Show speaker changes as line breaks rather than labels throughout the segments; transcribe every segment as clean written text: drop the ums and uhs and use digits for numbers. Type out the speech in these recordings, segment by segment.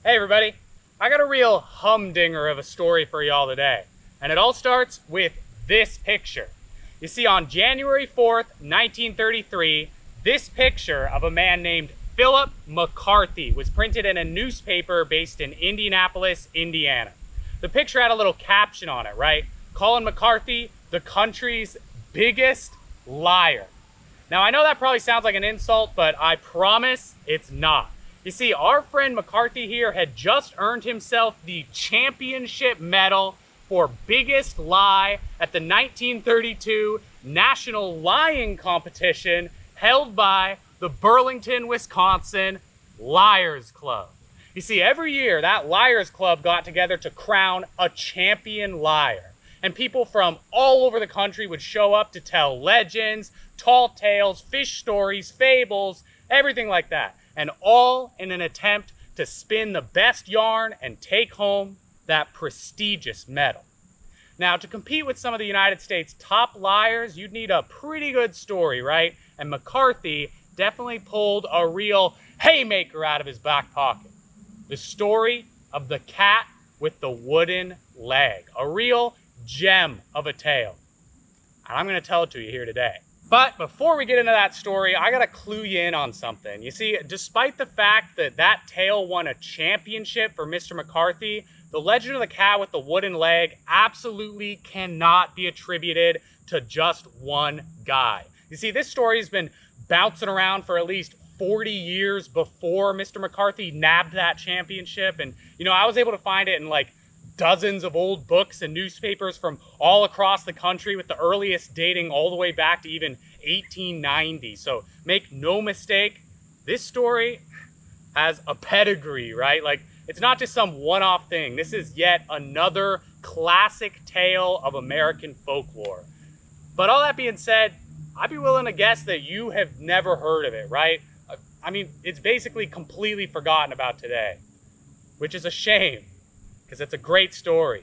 Hey everybody, I got a real humdinger of a story for y'all today. And it all starts with this picture. You see, on January 4th, 1933, this picture of a man named Philip McCarthy was printed in a newspaper based in Indianapolis, Indiana. The picture had a little caption on it, right? Calling McCarthy the country's biggest liar. Now, I know that probably sounds like an insult, but I promise it's not. You see, our friend McCarthy here had just earned himself the championship medal for biggest lie at the 1932 National Lying Competition held by the Burlington, Wisconsin Liars Club. You see, every year that Liars Club got together to crown a champion liar. And people from all over the country would show up to tell legends, tall tales, fish stories, fables, everything like that. And all in an attempt to spin the best yarn and take home that prestigious medal. Now, to compete with some of the United States' top liars, you'd need a pretty good story, right? And McCarthy definitely pulled a real haymaker out of his back pocket. The story of the cat with the wooden leg. A real gem of a tale. And I'm going to tell it to you here today. But before we get into that story, I gotta clue you in on something. You see, despite the fact that that tale won a championship for Mr. McCarthy, the legend of the cat with the wooden leg absolutely cannot be attributed to just one guy. You see, this story has been bouncing around for at least 40 years before Mr. McCarthy nabbed that championship. And, you know, I was able to find it in like dozens of old books and newspapers from all across the country, with the earliest dating all the way back to even 1890. So make no mistake, this story has a pedigree, right? Like, it's not just some one-off thing. This is yet another classic tale of American folklore. But all that being said, I'd be willing to guess that you have never heard of it, right? I mean, it's basically completely forgotten about today, which is a shame, because it's a great story.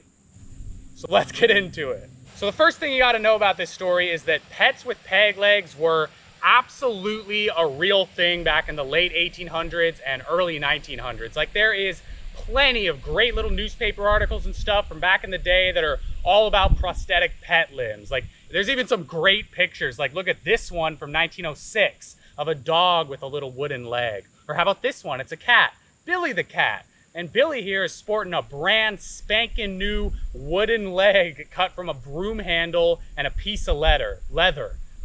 So let's get into it. So the first thing you got to know about this story is that pets with peg legs were absolutely a real thing back in the late 1800s and early 1900s. Like, there is plenty of great little newspaper articles and stuff from back in the day that are all about prosthetic pet limbs. Like, there's even some great pictures. Like, look at this one from 1906 of a dog with a little wooden leg. Or how about this one? It's a cat, Billy the cat. And Billy here is sporting a brand spanking new wooden leg cut from a broom handle and a piece of leather.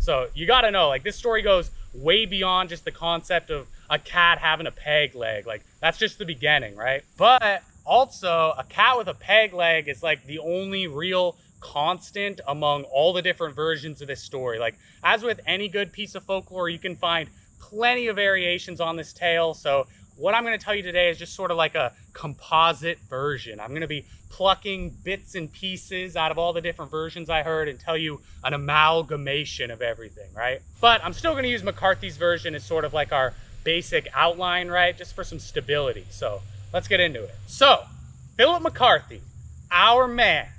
So you gotta know, like, this story goes way beyond just the concept of a cat having a peg leg. Like, that's just the beginning, right? But also, a cat with a peg leg is like the only real constant among all the different versions of this story. Like, as with any good piece of folklore, you can find plenty of variations on this tale. So what I'm going to tell you today is just sort of like a composite version. I'm going to be plucking bits and pieces out of all the different versions I heard and tell you an amalgamation of everything, right? But I'm still going to use McCarthy's version as sort of like our basic outline, right? Just for some stability. So let's get into it. So, Philip McCarthy, our man.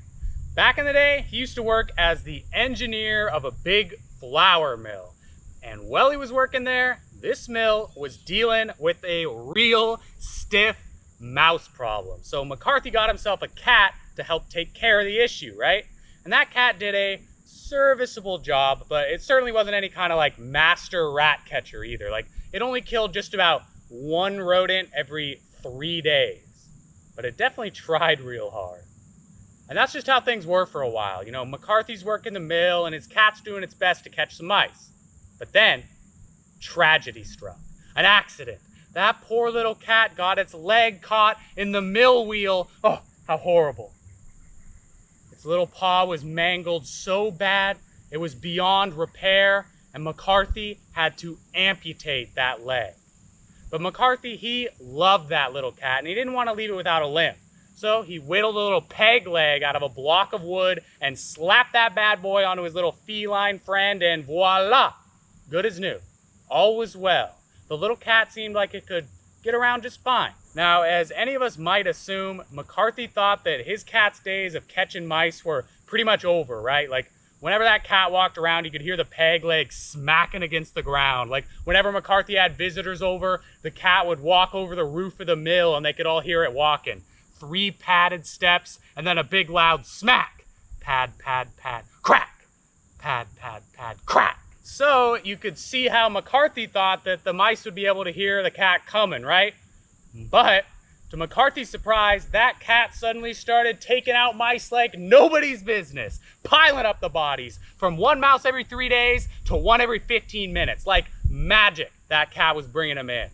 Back in the day, he used to work as the engineer of a big flour mill. And while he was working there, this mill was dealing with a real stiff mouse problem. So McCarthy got himself a cat to help take care of the issue, right? And that cat did a serviceable job, but it certainly wasn't any kind of like master rat catcher either. Like, it only killed just about one rodent every 3 days. But it definitely tried real hard. And that's just how things were for a while. You know, McCarthy's working the mill and his cat's doing its best to catch some mice. But then, tragedy struck. An accident. That poor little cat got its leg caught in the mill wheel. Oh, how horrible. Its little paw was mangled so bad it was beyond repair, and McCarthy had to amputate that leg. But McCarthy, he loved that little cat, and he didn't want to leave it without a limb. So he whittled a little peg leg out of a block of wood and slapped that bad boy onto his little feline friend, and voila! Good as new. All was well. The little cat seemed like it could get around just fine. Now, as any of us might assume, McCarthy thought that his cat's days of catching mice were pretty much over, right? Like, whenever that cat walked around, you could hear the peg leg smacking against the ground. Like whenever McCarthy had visitors over, the cat would walk over the roof of the mill and they could all hear it walking. 3 padded steps and then a big loud smack. Pad, pad, pad, crack. Pad, pad, pad, crack. So you could see how McCarthy thought that the mice would be able to hear the cat coming, right? But to McCarthy's surprise, that cat suddenly started taking out mice like nobody's business, piling up the bodies from 1 mouse every 3 days to 1 every 15 minutes. Like magic, that cat was bringing them in.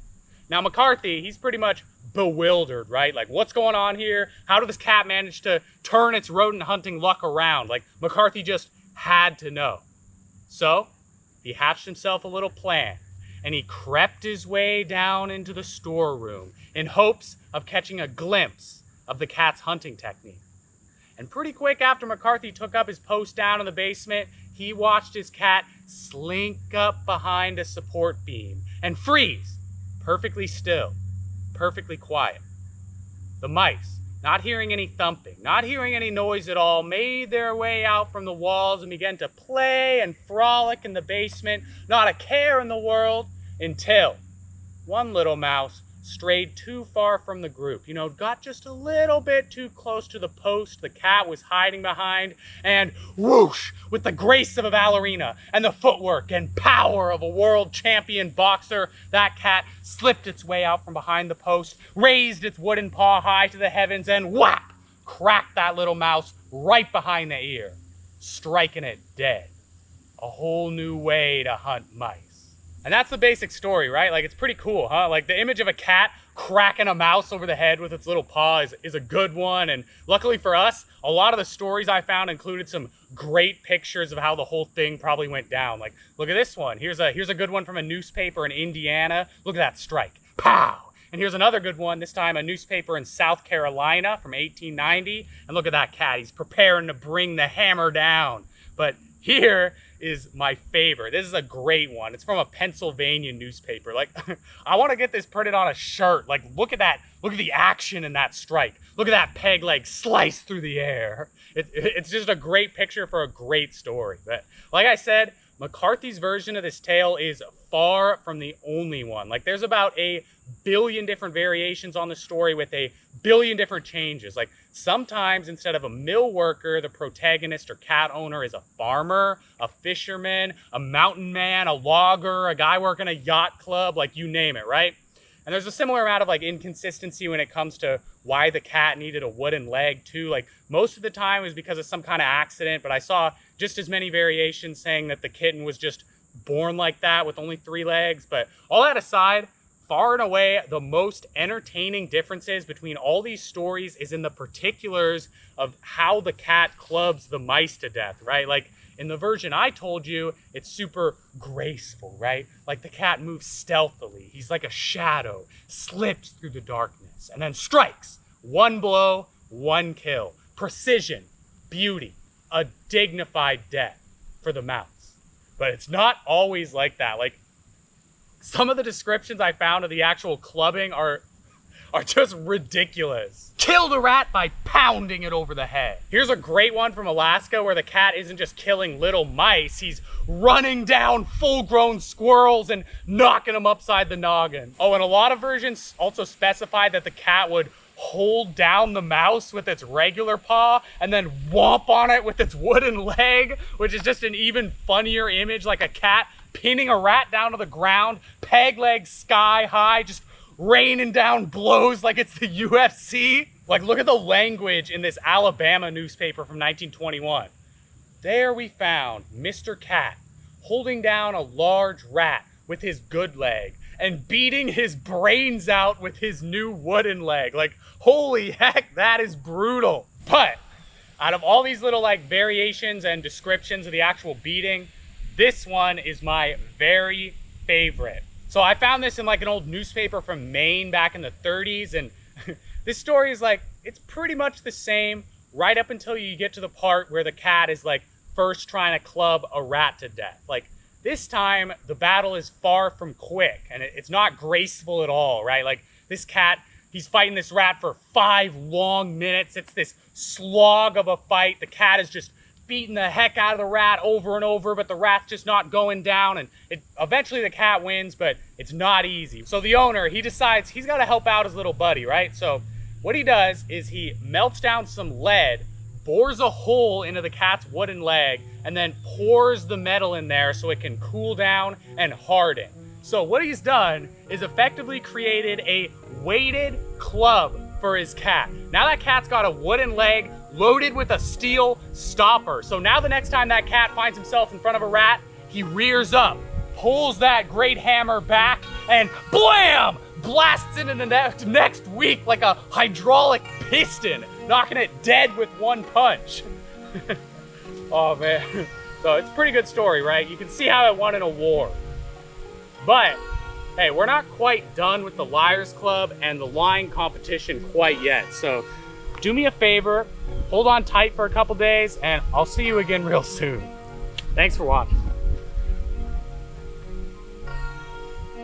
Now McCarthy, he's pretty much bewildered, right? Like, what's going on here? How did this cat manage to turn its rodent hunting luck around? Like, McCarthy just had to know. So he hatched himself a little plan, and he crept his way down into the storeroom in hopes of catching a glimpse of the cat's hunting technique. And pretty quick after McCarthy took up his post down in the basement, he watched his cat slink up behind a support beam and freeze, perfectly still, perfectly quiet. The mice, not hearing any thumping, not hearing any noise at all, made their way out from the walls and began to play and frolic in the basement, not a care in the world, until one little mouse strayed too far from the group. You know, got just a little bit too close to the post the cat was hiding behind, and whoosh, with the grace of a ballerina and the footwork and power of a world champion boxer, that cat slipped its way out from behind the post, raised its wooden paw high to the heavens, and whap, cracked that little mouse right behind the ear, striking it dead. A whole new way to hunt mice. And that's the basic story, right? Like, it's pretty cool, huh? Like, the image of a cat cracking a mouse over the head with its little paw is a good one. And luckily for us, a lot of the stories I found included some great pictures of how the whole thing probably went down. Like, look at this one. Here's a good one from a newspaper in Indiana. Look at that strike. Pow! And here's another good one, this time a newspaper in South Carolina from 1890. And look at that cat. He's preparing to bring the hammer down. But here is my favorite. This is a great one. It's from a Pennsylvania newspaper. Like, I want to get this printed on a shirt. Like, look at that. Look at the action in that strike. Look at that peg leg slice through the air. It's just a great picture for a great story. But like I said, McCarthy's version of this tale is far from the only one. Like, there's about 1 billion different variations on the story with 1 billion different changes. Like, sometimes instead of a mill worker, the protagonist or cat owner is a farmer, a fisherman, a mountain man, a logger, a guy working a yacht club, like you name it, right? And there's a similar amount of like inconsistency when it comes to why the cat needed a wooden leg too. Like, most of the time it was because of some kind of accident, but I saw just as many variations saying that the kitten was just born like that with only 3 legs. But all that aside, far and away, the most entertaining differences between all these stories is in the particulars of how the cat clubs the mice to death, right? Like, in the version I told you, it's super graceful, right? Like, the cat moves stealthily. He's like a shadow, slips through the darkness, and then strikes. 1 blow, 1 kill. Precision, beauty, a dignified death for the mouse. But it's not always like that. Like, some of the descriptions I found of the actual clubbing are just ridiculous. Killed a rat by pounding it over the head. Here's a great one from Alaska where the cat isn't just killing little mice, he's running down full-grown squirrels and knocking them upside the noggin. Oh, and a lot of versions also specify that the cat would hold down the mouse with its regular paw and then whomp on it with its wooden leg, which is just an even funnier image, like a cat pinning a rat down to the ground, peg legs sky high, just raining down blows like it's the UFC. Like, look at the language in this Alabama newspaper from 1921. There we found Mr. Cat holding down a large rat with his good leg and beating his brains out with his new wooden leg. Like, holy heck, that is brutal. But out of all these little like variations and descriptions of the actual beating, this one is my very favorite. So I found this in like an old newspaper from Maine back in the 30s, and this story is like, it's pretty much the same right up until you get to the part where the cat is like first trying to club a rat to death. Like, this time the battle is far from quick and it's not graceful at all, right? Like, this cat, he's fighting this rat for 5 long minutes. It's this slog of a fight. The cat is just beating the heck out of the rat over and over, but the rat's just not going down, and eventually the cat wins, but it's not easy. So the owner, he decides he's got to help out his little buddy, right? So what he does is he melts down some lead, bores a hole into the cat's wooden leg, and then pours the metal in there so it can cool down and harden. So what he's done is effectively created a weighted club for his cat. Now that cat's got a wooden leg loaded with a steel stopper. So now the next time that cat finds himself in front of a rat, he rears up, pulls that great hammer back, and blam! Blasts it in the next week like a hydraulic piston, knocking it dead with one punch. Oh man. So it's a pretty good story, right? You can see how it won an award. But hey, we're not quite done with the Liars Club and the lying competition quite yet. So do me a favor, hold on tight for a couple days, and I'll see you again real soon. Thanks for watching.